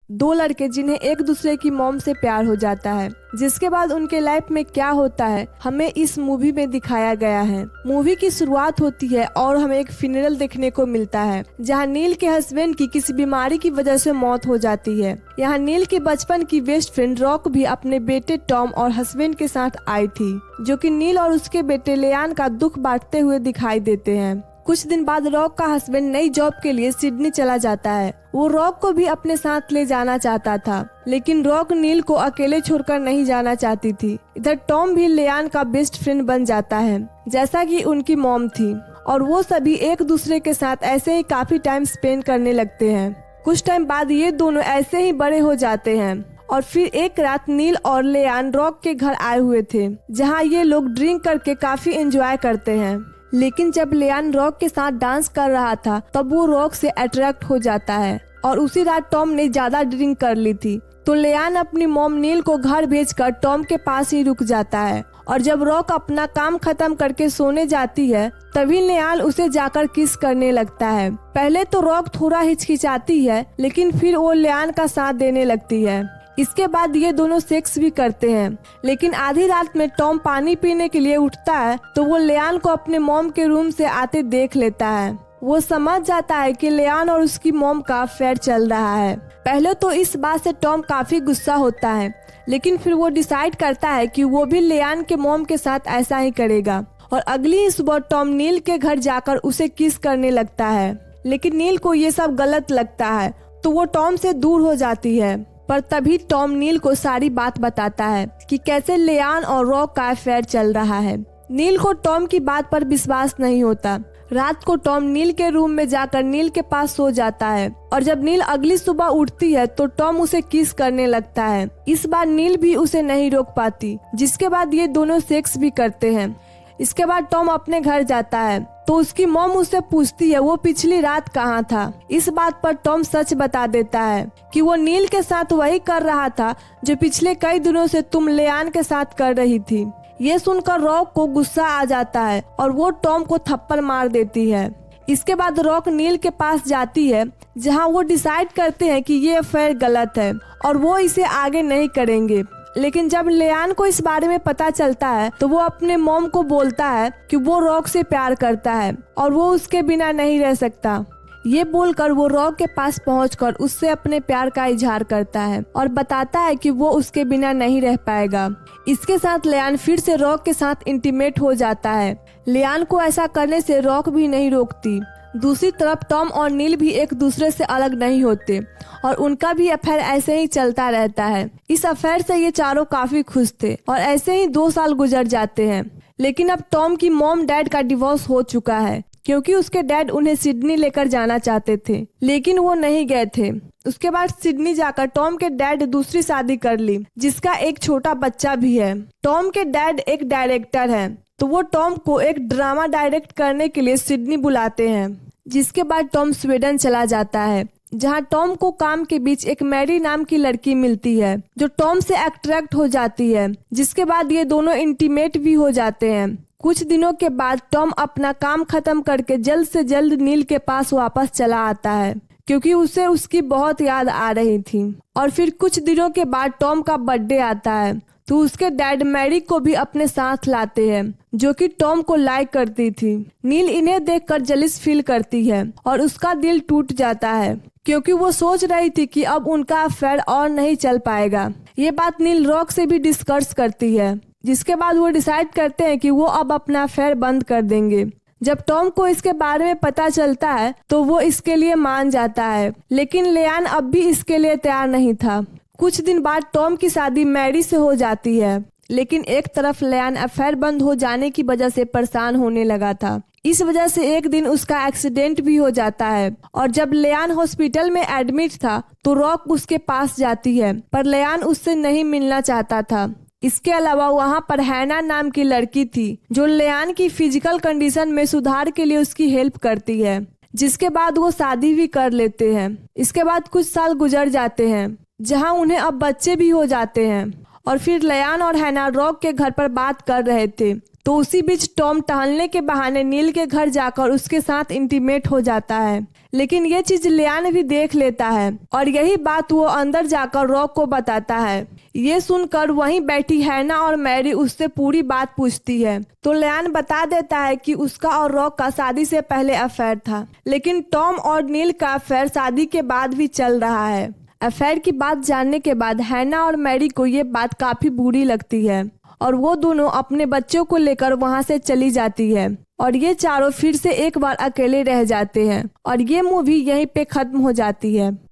दो लड़के जिन्हें एक दूसरे की मॉम से प्यार हो जाता है। जिसके बाद उनके लाइफ में क्या होता है हमें इस मूवी में दिखाया गया है। मूवी की शुरुआत होती है और हमें एक फ्यूनरल देखने को मिलता है जहां नील के हस्बैंड की किसी बीमारी की वजह से मौत हो जाती है। यहाँ नील की बचपन की बेस्ट फ्रेंड रॉक भी अपने बेटे टॉम और हस्बैंड के साथ आई थी, जो कि नील और उसके बेटे लियान का दुख बांटते हुए दिखाई देते हैं। कुछ दिन बाद रॉक का हस्बैंड नई जॉब के लिए सिडनी चला जाता है। वो रॉक को भी अपने साथ ले जाना चाहता था, लेकिन रॉक नील को अकेले छोड़कर नहीं जाना चाहती थी। इधर टॉम भी लियान का बेस्ट फ्रेंड बन जाता है, जैसा कि उनकी मॉम थी, और वो सभी एक दूसरे के साथ ऐसे ही काफी टाइम स्पेंड करने लगते हैं। कुछ टाइम बाद ये दोनों ऐसे ही बड़े हो जाते हैं और फिर एक रात नील और लियान रॉक के घर आए हुए थे, जहाँ ये लोग ड्रिंक करके काफी एंजॉय करते हैं। लेकिन जब लियान रॉक के साथ डांस कर रहा था तब वो रॉक से अट्रैक्ट हो जाता है, और उसी रात टॉम ने ज्यादा ड्रिंक कर ली थी, तो लियान अपनी मॉम नील को घर भेजकर टॉम के पास ही रुक जाता है। और जब रॉक अपना काम खत्म करके सोने जाती है तभी लियान उसे जाकर किस करने लगता है। पहले तो रॉक थोड़ा हिचकिचाती है, लेकिन फिर वो लियान का साथ देने लगती है। इसके बाद ये दोनों सेक्स भी करते हैं, लेकिन आधी रात में टॉम पानी पीने के लिए उठता है तो वो लियान को अपने मॉम के रूम से आते देख लेता है। वो समझ जाता है कि लियान और उसकी मॉम का अफेयर चल रहा है। पहले तो इस बात से टॉम काफी गुस्सा होता है, लेकिन फिर वो डिसाइड करता है कि वो भी लियान के मॉम के साथ ऐसा ही करेगा। और अगली ही सुबह टॉम नील के घर जाकर उसे किस करने लगता है, लेकिन नील को ये सब गलत लगता है तो वो टॉम से दूर हो जाती है। पर तभी टॉम नील को सारी बात बताता है कि कैसे लियान और रॉक का अफेयर चल रहा है। नील को टॉम की बात पर विश्वास नहीं होता। रात को टॉम नील के रूम में जाकर नील के पास सो जाता है, और जब नील अगली सुबह उठती है तो टॉम उसे किस करने लगता है। इस बार नील भी उसे नहीं रोक पाती, जिसके बाद ये दोनों सेक्स भी करते हैं। इसके बाद टॉम अपने घर जाता है तो उसकी मॉम उससे पूछती है वो पिछली रात कहाँ था। इस बात पर टॉम सच बता देता है कि वो नील के साथ वही कर रहा था जो पिछले कई दिनों से तुम लियान के साथ कर रही थी। ये सुनकर रॉक को गुस्सा आ जाता है और वो टॉम को थप्पड़ मार देती है। इसके बाद रॉक नील के पास जाती है, जहाँ वो डिसाइड करते हैं कि ये अफेयर गलत है और वो इसे आगे नहीं करेंगे। लेकिन जब लियान को इस बारे में पता चलता है तो वो अपने मॉम को बोलता है कि वो रॉक से प्यार करता है और वो उसके बिना नहीं रह सकता। ये बोलकर वो रॉक के पास पहुंचकर उससे अपने प्यार का इजहार करता है और बताता है कि वो उसके बिना नहीं रह पाएगा। इसके साथ लियान फिर से रॉक के साथ इंटीमेट हो जाता है। लियान को ऐसा करने से रॉक भी नहीं रोकती। दूसरी तरफ टॉम और नील भी एक दूसरे से अलग नहीं होते और उनका भी अफेयर ऐसे ही चलता रहता है। इस अफेयर से ये चारों काफी खुश थे और ऐसे ही 2 साल गुजर जाते हैं। लेकिन अब टॉम की मॉम डैड का डिवोर्स हो चुका है, क्योंकि उसके डैड उन्हें सिडनी लेकर जाना चाहते थे, लेकिन वो नहीं गए थे। उसके बाद सिडनी जाकर टॉम के डैड दूसरी शादी कर ली, जिसका एक छोटा बच्चा भी है। टॉम के डैड एक डायरेक्टर हैं, तो वो टॉम को एक ड्रामा डायरेक्ट करने के लिए सिडनी बुलाते हैं। जिसके बाद टॉम स्वीडन चला जाता है, जहां टॉम को काम के बीच एक मैरी नाम की लड़की मिलती है जो टॉम से अट्रैक्ट हो जाती है। जिसके बाद ये दोनों इंटीमेट भी हो जाते हैं। कुछ दिनों के बाद टॉम अपना काम खत्म करके जल्द से जल्द नील के पास वापस चला आता है, क्योंकि उसे उसकी बहुत याद आ रही थी। और फिर कुछ दिनों के बाद टॉम का बर्थडे आता है, तो उसके डैड मैरी को भी अपने साथ लाते हैं, जो कि टॉम को लाइक करती थी। नील इन्हें देखकर जलिस फील करती है और उसका दिल टूट जाता है, क्योंकि वो सोच रही थी कि अब उनका अफेयर और नहीं चल पाएगा। ये बात नील रॉक से भी डिस्कस करती है, जिसके बाद वो डिसाइड करते हैं कि वो अब अपना अफेयर बंद कर देंगे। जब टॉम को इसके बारे में पता चलता है तो वो इसके लिए मान जाता है, लेकिन लियान अब भी इसके लिए तैयार नहीं था। कुछ दिन बाद टॉम की शादी मैरी से हो जाती है, लेकिन एक तरफ लियान अफेयर बंद हो जाने की वजह से परेशान होने लगा था। इस वजह से एक दिन उसका एक्सीडेंट भी हो जाता है, और जब लियान हॉस्पिटल में एडमिट था तो रॉक उसके पास जाती है, पर लियान उससे नहीं मिलना चाहता था। इसके अलावा वहाँ पर हैना नाम की लड़की थी जो लियान की फिजिकल कंडीशन में सुधार के लिए उसकी हेल्प करती है। जिसके बाद वो शादी भी कर लेते हैं। इसके बाद कुछ साल गुजर जाते हैं, जहां उन्हें अब बच्चे भी हो जाते हैं। और फिर लियान और हैना रॉक के घर पर बात कर रहे थे, तो उसी बीच टॉम टहलने के बहाने नील के घर जाकर उसके साथ इंटीमेट हो जाता है, लेकिन ये चीज लियान भी देख लेता है और यही बात वो अंदर जाकर रॉक को बताता है। ये सुनकर वहीं बैठी हैना और मैरी उससे पूरी बात पूछती है, तो लियान बता देता है कि उसका और रॉक का शादी से पहले अफेयर था, लेकिन टॉम और नील का अफेयर शादी के बाद भी चल रहा है। अफेयर की बात जानने के बाद हैना और मैरी को ये बात काफी बुरी लगती है और वो दोनों अपने बच्चों को लेकर वहां से चली जाती है और ये चारों फिर से एक बार अकेले रह जाते हैं और ये मूवी यहीं पे खत्म हो जाती है।